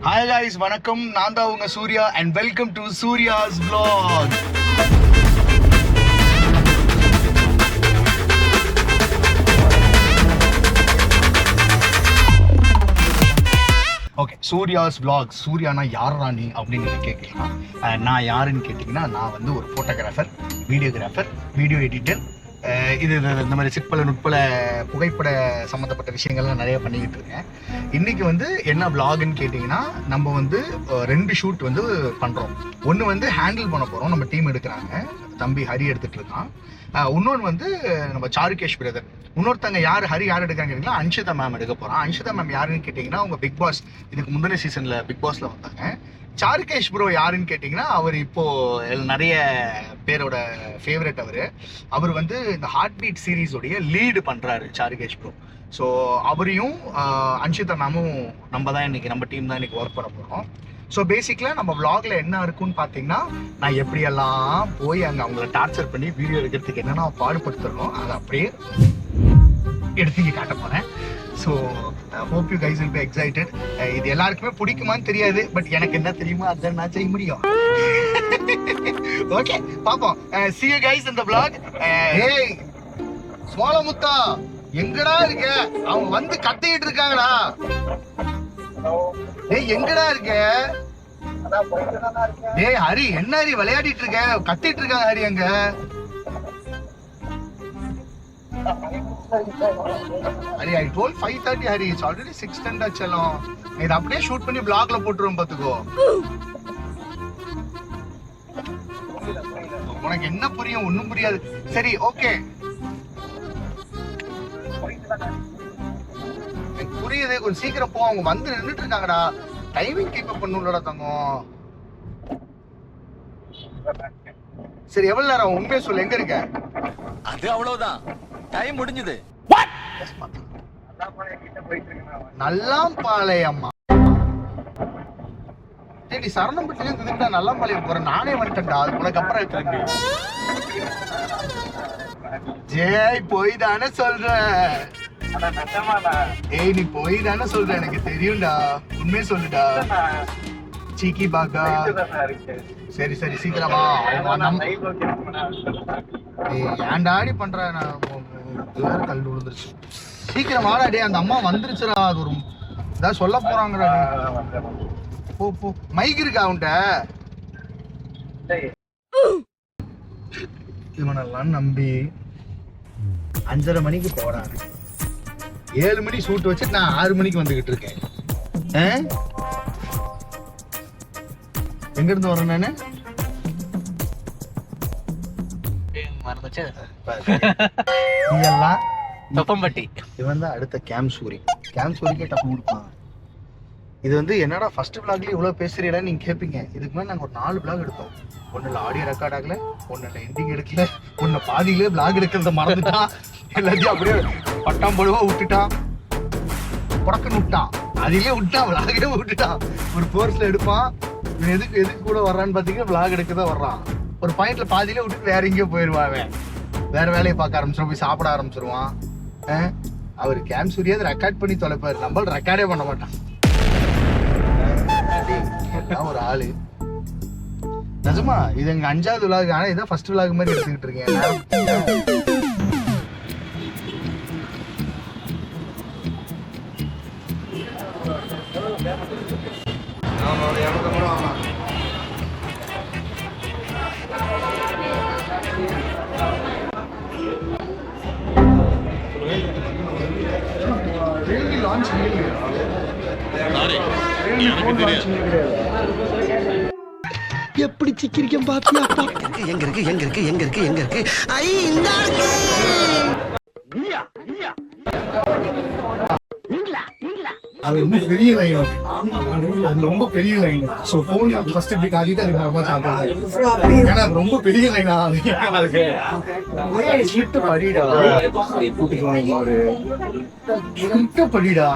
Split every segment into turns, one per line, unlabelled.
Hi guys வணக்கம், நான் தான் உங்க Surya and welcome to Surya's vlog. Okay, Surya's vlog. சூர்யானா யாரா நீ அப்படின்னு நீங்க கேட்கலாம். நான் யாருன்னு கேட்டிங்கன்னா, நான் வந்து ஒரு ஃபோட்டோகிராஃபர், வீடியோகிராஃபர், வீடியோ எடிட்டர். இது இந்த மாதிரி சிற்பல நுட்பல புகைப்பட சம்மந்தப்பட்ட விஷயங்கள்லாம் நிறைய பண்ணிக்கிட்டு இருக்கேன். இன்னைக்கு வந்து என்ன விளாக்னு கேட்டிங்கன்னா, நம்ம வந்து 2 ஷூட் வந்து பண்ணுறோம். ஒன்று வந்து ஹேண்டில் பண்ண போகிறோம், நம்ம டீம் எடுக்கிறாங்க, தம்பி ஹரி எடுத்துகிட்டு இருக்கான். இன்னொன்று வந்து நம்ம சாருகேஷ் பிரதர். இன்னொருத்தங்க யார் ஹரி யார் எடுக்கிறாங்கன்னா, அன்ஷிதா மேம் எடுக்க போகிறோம். அன்ஷிதா மேம் யாருன்னு கேட்டிங்கன்னா, அவங்க பிக் பாஸ் இதுக்கு முந்தின சீசனில் பிக் பாஸில் வந்தாங்க. சாருகேஷ் ப்ரோ யாருன்னு கேட்டிங்கன்னா, அவர் இப்போது நிறைய பேரோட ஃபேவரட். அவர் வந்து இந்த ஹார்ட் பீட் சீரீஸோடைய லீடு பண்ணுறாரு சாருகேஷ் ப்ரோ. ஸோ அவரையும் அன்ஷிதா மேமும் நம்ம டீம் தான் இன்றைக்கி ஒர்க் பண்ண போகிறோம். ஸோ பேசிக்கலாக நம்ம விளாகில் என்ன இருக்குன்னு பார்த்தீங்கன்னா, நான் எப்படியெல்லாம் போய் அங்கே அவங்கள டார்ச்சர் பண்ணி வீடியோ எடுக்கிறதுக்கு என்னென்ன பாடுபடுத்துறோம் அதை அப்படியே எடுத்துக்க காட்ட போகிறேன். So hope you guys will be excited. இது எல்லாருக்குமே பிடிக்குமான்னு தெரியாது, பட் எனக்கு என்ன தெரியுமோ அதை நான் செய்ய முடியும். ஓகே, பார்ப்போம். see you guys in the vlog. hey சோழமுத்தா, எங்கடா இருக்க? அவங்க வந்து கத்திக்கிட்டு இருக்காங்கடா. ஏய், எங்கடா இருக்க? ஏய் ஹரி, என்ன ஹரி விளையாடிட்டு இருக்க? கத்திட்டு இருக்காங்க ஹரி. அங்க Hari, I told 5:30 Hari, it's already 6:10 ஆச்சலாம். இத அப்படியே ஷூட் பண்ணி vlogல போட்டுருவோம் பாத்துக்கோ. உனக்கு என்ன புரியும்? ஒண்ணும் புரியாது. சரி, ஓகே, புரியுது. கொஞ்சம் சீக்கிரம் போ, அவங்க வந்து நின்றுட்டு இருக்காங்கடா. டைமிங் கீப் அப் பண்ணுலடா தங்கம். சரி, எவ்வளவு நேரம்? உண்மையை சொல்லு, எங்க இருக்க?
அது அவ்வளவுதான், டைம் முடிஞ்சது.
நல்லாம்பாளையம்மா. சரி, சரணம்பட்டில இருந்து நல்லாம்பாளையம் போறேன். நானே வந்துட்டேன்டா. அது உனக்கு அப்புறம் திரும்பி ஜெய் போய் தானே சொல்ற. ஏய், நீ போய் தானே சொல்ற, எனக்கு தெரியும்டா. உண்மையை சொல்லுடா சீக்கி பாக்கா. சரி சரி, சீக்கிரமா. ஏன்டாடி பண்ற? கல் விழுந்துருச்சு. சீக்கிரம் வாடாடி, அந்த அம்மா வந்துருச்சுடா. அது ஒரு ஏதாவது சொல்ல போறாங்கடா. போ போ, மைக் இருக்கா அவன்கிட்ட? இவனெல்லாம் நம்பி 5:30 மணிக்கு போறான். 7 மணி ஷூட் வச்சு நான் 6 மணிக்கு வந்துகிட்டு இருக்கேன். எங்க இருந்து வரேன் நானு? இவன் தான் அடுத்த கேம் சூரி. கேம் சூரிக்கே டப்பு கொடுப்பான். இது வந்து என்னடா ஃபர்ஸ்ட் விளாக்லயே இவ்வளவு பேசுறீங்களா நீங்க கேட்பீங்க. இதுக்கு மேலே நாங்கள் ஒரு 4 விளாக் எடுத்தோம். ஒன்னுல ஆடியோ ரெக்கார்ட் ஆகல, ஒன்னுல எண்டிங் எடுக்கல, ஒன்னு பாதியிலே விளாக் எடுக்கிறத மறந்துட்டான். எல்லாத்தையும் அப்படியே பட்டாம் பொழுவா விட்டுட்டான், புடக்குன்னு விட்டான். அதிலே விட்டான், விளாகவே விட்டுட்டான். ஒரு கோர்ஸ்ல எடுப்பான். எதுக்கு கூட வர்றான்னு பாத்தீங்கன்னா விளாக் எடுக்க தான் வர்றான். ஒரு பாயிண்ட்ல பாதியிலே விட்டுட்டு வேற எங்கேயோ போயிடுவான். வேற வேலையை பார்க்க ஆரம்பிச்சிருவான், போய் சாப்பிட ஆரம்பிச்சிருவான். அவர் கேம் சூரியா ரெக்கார்ட் பண்ணி தொலைப்பாரு, நம்மள ரெக்கார்டே பண்ண மாட்டான். ஒரு ஆளு நிஜமா. இது எங்க 5வது விளாக். ஆனா இதான் ஃபர்ஸ்ட் விளாக் மாதிரி எடுத்துக்கிட்டு இருக்கேன். எப்படி சிக்கிரிக்கம் பாத்தியா?
எங்க இருக்கு ஐ இந்த
அது ரொம்ப பெரிய லைன். அது ரொம்ப பெரிய லைன். ஸோ ஃபோன் ஃபர்ஸ்ட் இப்படி காட்டிட்டு அதுக்கு சாப்பிடுறது. ஏன்னா அது ரொம்ப பெரிய லைனா இருக்கு. ஸ்லிப்ட் படிடா, படிடா.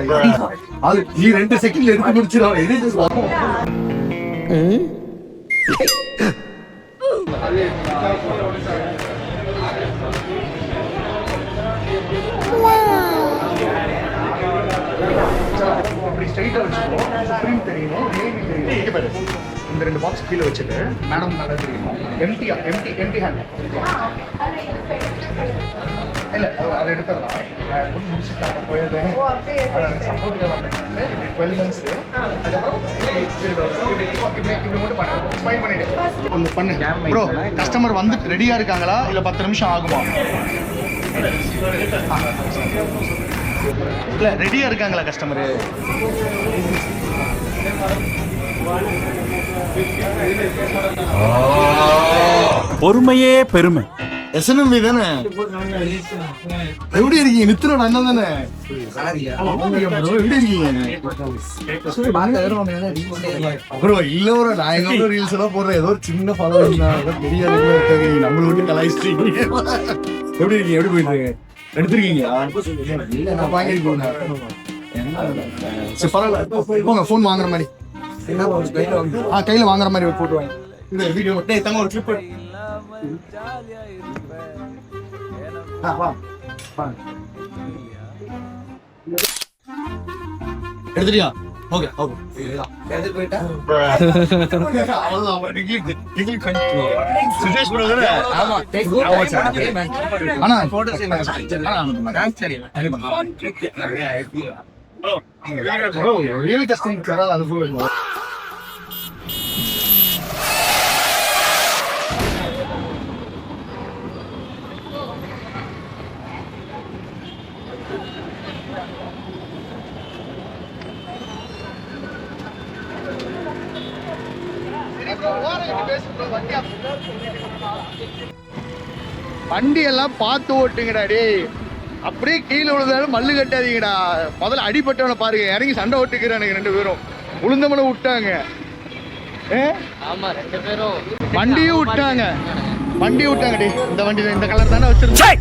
அது நீ 2 செகண்ட்ல எடுத்து முடிச்சிடும். இப்படி ஸ்ட்ரைட்டாக வச்சுக்கோ. சுப்ரீம் தெரியணும், நேவி தெரியணும். இங்கே பாரு, இந்த 2 பாக்ஸ் கீழே வச்சுட்டு மேடம் நல்லா தெரியணும். எம்டி ஹேண்ட் இல்லை, அதை எடுத்துடலாம். முடிச்சுட்டாங்க போயது சப்போர்ட்டில் வந்து 12 months. அதுக்கப்புறம் இப்படி மட்டும் பண்ண ஸ்மைல் பண்ணிட்டு ஒன்று பண்ணு. ப்ரோ, கஸ்டமர் வந்து ரெடியாக இருக்காங்களா இல்லை 10 நிமிஷம் ஆகுமா? இல்லை ரெடியாக இருக்காங்களா கஸ்டமரு?
பொறுமையே பெருமை.
எஸ்என்எம்பி தானே? எப்படி இருக்கீங்க? நித்திரோட அண்ணன் தானே? எப்படி இருக்கீங்க ப்ரோ? இல்ல ப்ரோ, நான் எங்க ரீல்ஸ் எல்லாம் போடுறேன். ஏதோ ஒரு சின்ன ஃபாலோவிங் தான், பெரிய அளவுல இருக்காங்க. நம்மள விட்டு கலாய்ச்சிட்டீங்க. எப்படி இருக்கீங்க? எப்படி போயிட்டு இருக்கு? எடுத்துருக்கீங்க? நான் வாங்கிட்டு போனேன். சரி பரவாயில்ல, போங்க. ஃபோன் வாங்குற மாதிரி கையில வாங்குற மாதிரி ஒரு போட்டு வாங்க. இந்த வீடியோ டேய் தங்க ஒரு கிளிப் எடுத்துட்டியா? Okay okay. ரியல் டெஸ்டிங் அனுபவம். வண்டி எல்லாம் பார்த்து ஓட்டுங்கடா டேய். அப்படியே கீழே விழுந்தாலும் மல்லு கட்டாதீங்கடா. முதல்ல அடிப்பட்டவனை பாருங்க, இறங்கி சண்டை ஓட்டுக்கிறானுங்க 2 பேரும். உளுந்தமனை விட்டாங்க. வண்டியும் விட்டாங்க டே. இந்த வண்டி இந்த கலர் தானே வச்சிருந்தேன்.